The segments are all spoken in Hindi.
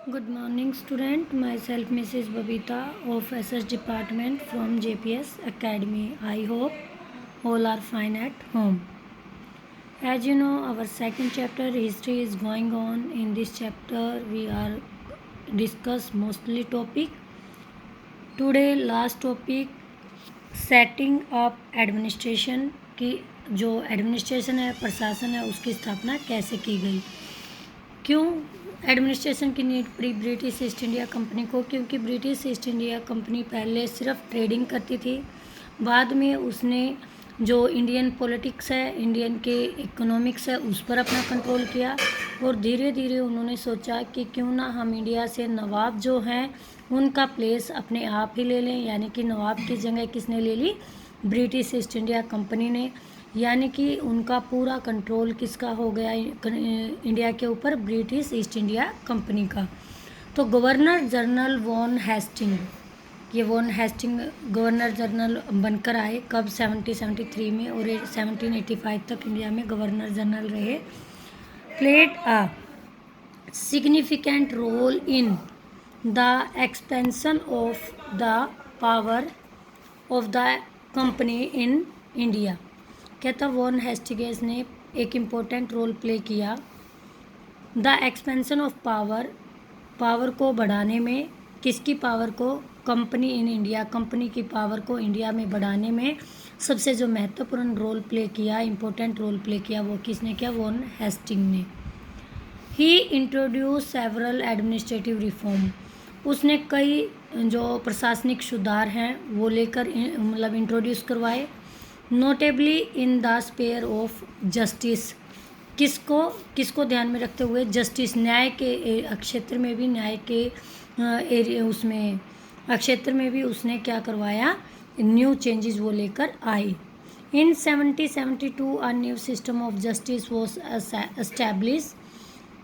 Good morning, student. Myself, Mrs. Babita of SS Department from JPS Academy. I hope all are fine at home. As you know, our second chapter history is going on. In this chapter, we are discuss mostly topic. Today, last topic setting up administration की जो एडमिनिस्ट्रेशन है, प्रशासन है, उसकी स्थापना कैसे की गई। क्यों एडमिनिस्ट्रेशन की नीड पड़ी ब्रिटिश ईस्ट इंडिया कंपनी को? क्योंकि ब्रिटिश ईस्ट इंडिया कंपनी पहले सिर्फ ट्रेडिंग करती थी, बाद में उसने जो इंडियन पॉलिटिक्स है, इंडियन के इकोनॉमिक्स है, उस पर अपना कंट्रोल किया और धीरे धीरे उन्होंने सोचा कि क्यों ना हम इंडिया से नवाब जो हैं उनका प्लेस अपने आप ही ले लें। यानी कि नवाब की जगह किसने ले ली? ब्रिटिश ईस्ट इंडिया कंपनी ने। यानी कि उनका पूरा कंट्रोल किसका हो गया इंडिया के ऊपर? ब्रिटिश ईस्ट इंडिया कंपनी का। तो गवर्नर जनरल वॉन हेस्टिंग, ये वॉन हेस्टिंग गवर्नर जनरल बनकर आए कब? 1773 में, और 1785 तक इंडिया में गवर्नर जनरल रहे। Played a significant role in the expansion of the power of the company in India. कहता वॉन हेस्टिंग्स ने एक इम्पोर्टेंट रोल प्ले किया द एक्सपेंशन ऑफ पावर को बढ़ाने में। किसकी पावर को? कंपनी इन इंडिया, कंपनी की पावर को इंडिया में बढ़ाने में सबसे जो महत्वपूर्ण रोल प्ले किया, इम्पोर्टेंट रोल प्ले किया, वो किसने किया? वॉन हेस्टिंग ने। He introduce several administrative reform, उसने कई जो प्रशासनिक सुधार हैं वो लेकर मतलब इंट्रोड्यूस करवाए। Notably in the sphere of justice, किसको ध्यान में रखते हुए? जस्टिस, न्याय के क्षेत्र में भी, न्याय के एरिया उसमें क्षेत्र में भी उसने क्या करवाया? न्यू चेंजेस वो लेकर आई। इन 1772 a new system of justice was establish.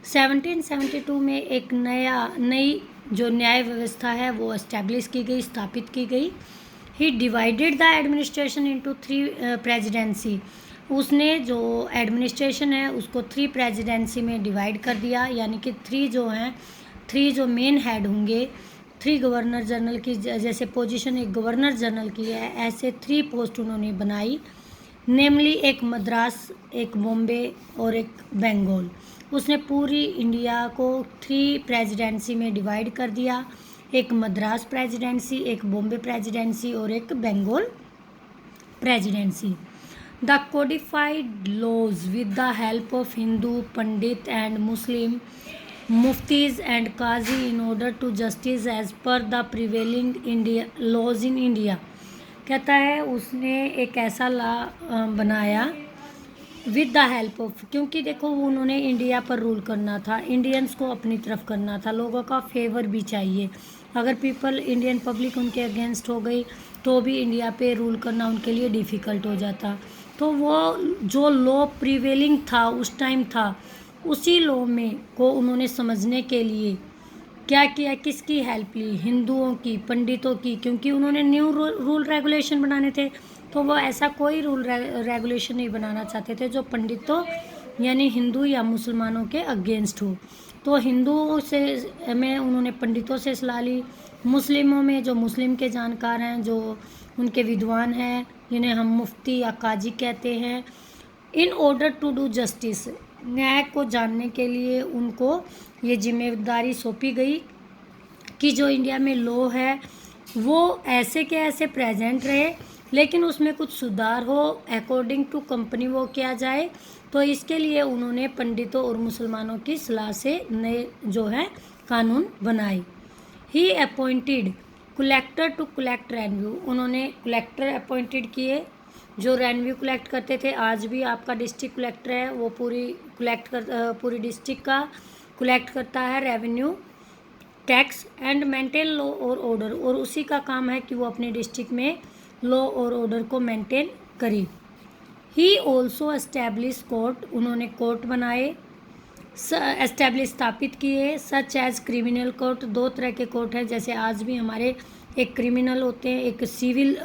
1772 में एक नई जो न्याय व्यवस्था है वो एस्टैब्लिश की गई, स्थापित की गई। He divided the administration into 3 presidency, उसने जो एडमिनिस्ट्रेशन है उसको 3 प्रेजिडेंसी में डिवाइड कर दिया। यानी कि 3 जो मेन हेड होंगे, 3 गवर्नर जनरल की जैसे पोजीशन एक गवर्नर जनरल की है, ऐसे 3 पोस्ट उन्होंने बनाई। नेमली एक मद्रास, एक बॉम्बे और एक बंगाल। उसने पूरी इंडिया को 3 प्रेजिडेंसी में डिवाइड कर दिया, एक मद्रास प्रेजिडेंसी, एक बॉम्बे प्रेजिडेंसी और एक Bengal presidency. The codified laws with the help of Hindu pandit and Muslim muftis and qazi in order to justice as per the prevailing India laws in India. कहता है उसने एक ऐसा लॉ बनाया विद द हेल्प ऑफ, क्योंकि देखो उन्होंने इंडिया पर रूल करना था, इंडियंस को अपनी तरफ करना था, लोगों का फेवर भी चाहिए। अगर इंडियन पब्लिक उनके अगेंस्ट हो गई तो भी इंडिया पे रूल करना उनके लिए डिफ़िकल्ट हो जाता। तो वो जो लॉ प्रिवेलिंग था उस टाइम था, उसी लॉ में को उन्होंने समझने के लिए क्या किया? किसकी हेल्प ली? हिंदुओं की, पंडितों की, क्योंकि उन्होंने न्यू रूल रेगुलेशन बनाने थे। तो वो ऐसा कोई रूल रेगुलेशन नहीं बनाना चाहते थे जो पंडितों यानी हिंदू या मुसलमानों के अगेंस्ट हो। तो हिंदुओं से में उन्होंने पंडितों से सलाह ली, मुस्लिमों में जो मुस्लिम के जानकार हैं, जो उनके विद्वान हैं, जिन्हें हम मुफ्ती या काजी कहते हैं, in order to do justice, न्याय को जानने के लिए उनको ये जिम्मेदारी सौंपी गई कि जो इंडिया में लॉ है वो ऐसे के ऐसे प्रेजेंट रहे, लेकिन उसमें कुछ सुधार हो, अकॉर्डिंग टू कंपनी वो किया जाए। तो इसके लिए उन्होंने पंडितों और मुसलमानों की सलाह से नए जो है कानून बनाए। He appointed collector to collect revenue, उन्होंने कलेक्टर अपॉइंटेड किए जो रेवेन्यू कलेक्ट करते थे। आज भी आपका डिस्ट्रिक्ट कलेक्टर है, वो पूरी डिस्ट्रिक्ट का कलेक्ट करता है revenue tax and maintain law और ऑर्डर, और उसी का काम है कि वो अपने डिस्ट्रिक्ट में लॉ और ऑर्डर को मेंटेन करे। ही ऑल्सो एस्टैब्लिश कोर्ट, उन्होंने कोर्ट बनाए, स्थापित किए, सच एज क्रिमिनल कोर्ट। 2 तरह के कोर्ट हैं, जैसे आज भी हमारे एक क्रिमिनल होते हैं, एक सिविल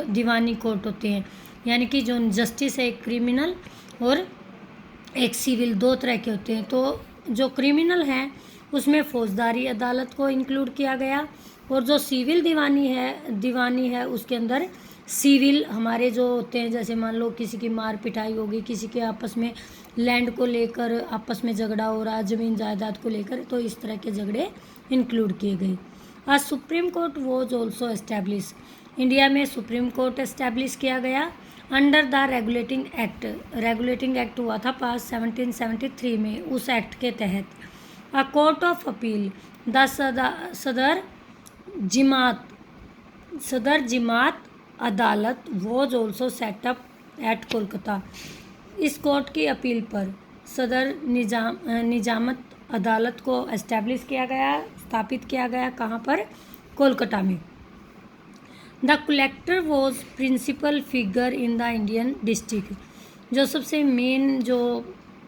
दीवानी कोर्ट होते हैं। यानी कि जो जस्टिस है एक क्रिमिनल और एक सिविल, 2 तरह के होते हैं। तो जो क्रिमिनल हैं उसमें फौजदारी अदालत को इंक्लूड किया गया। और जो सिविल दीवानी है उसके अंदर सिविल हमारे जो होते हैं, जैसे मान लो किसी की मार पिटाई होगी, किसी के आपस में लैंड को लेकर आपस में झगड़ा हो रहा, ज़मीन जायदाद को लेकर, तो इस तरह के झगड़े इंक्लूड किए गए। आज supreme court was also establish, India में सुप्रीम कोर्ट एस्टैब्लिश किया गया अंडर द रेगुलेटिंग एक्ट हुआ था पास 1773 में। उस एक्ट के तहत a court of appeal the सदर जिमात अदालत was also set up at Kolkata. इस कोर्ट की अपील पर सदर निजामत अदालत को एस्टैब्लिश किया गया, स्थापित किया गया। कहाँ पर? कोलकाता में। The collector was principal figure in the Indian district, जो सबसे मेन जो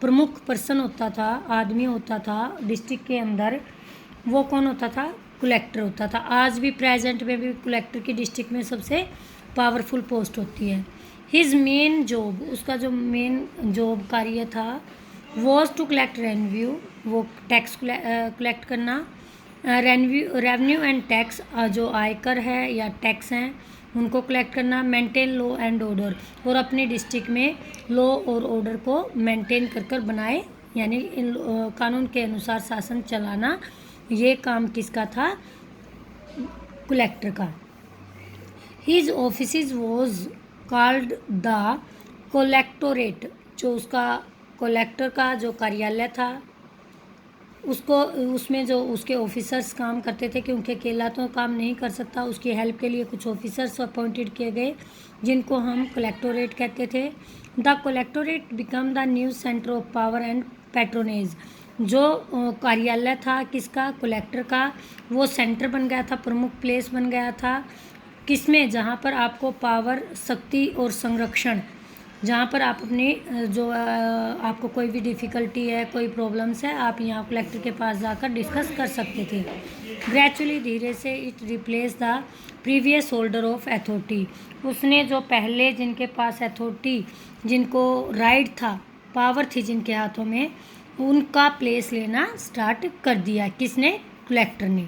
प्रमुख पर्सन होता था, आदमी होता था डिस्ट्रिक्ट के अंदर, वो कौन होता था? कलेक्टर होता था। आज भी प्रेजेंट में भी कलेक्टर की डिस्ट्रिक्ट में सबसे पावरफुल पोस्ट होती है। हिज मेन जॉब, उसका जो मेन जॉब कार्य था, वॉज टू कलेक्ट रेवेन्यू, वो टैक्स कलेक्ट करना, रेवेन्यू एंड टैक्स, जो आयकर है या टैक्स हैं उनको कलेक्ट करना, मेंटेन लॉ एंड ऑर्डर, और अपने डिस्ट्रिक्ट में लॉ और ऑर्डर को मेंटेन कर बनाए, यानी कानून के अनुसार शासन चलाना, ये काम किसका था? कलेक्टर का। His office was called the collectorate, जो उसका कलेक्टर का जो कार्यालय था उसमें जो उसके ऑफिसर्स काम करते थे, क्योंकि अकेला तो काम नहीं कर सकता, उसकी हेल्प के लिए कुछ ऑफिसर्स अपॉइंटेड किए गए जिनको हम कलेक्टोरेट कहते थे। The collectorate become the new centre of power and patronage, जो कार्यालय था किसका? कलेक्टर का, वो सेंटर बन गया था, प्रमुख प्लेस बन गया था किसमें? जहाँ पर आपको पावर, शक्ति और संरक्षण, जहाँ पर आप अपनी जो आपको कोई भी डिफ़िकल्टी है, कोई प्रॉब्लम्स है, आप यहाँ कलेक्टर के पास जाकर डिस्कस कर सकते थे। ग्रेजुअली, धीरे से, it replace the previous holder of authority, उसने जो पहले जिनके पास अथॉरिटी, जिनको राइट था, पावर थी जिनके हाथों में, उनका प्लेस लेना स्टार्ट कर दिया। किसने? कलेक्टर ने।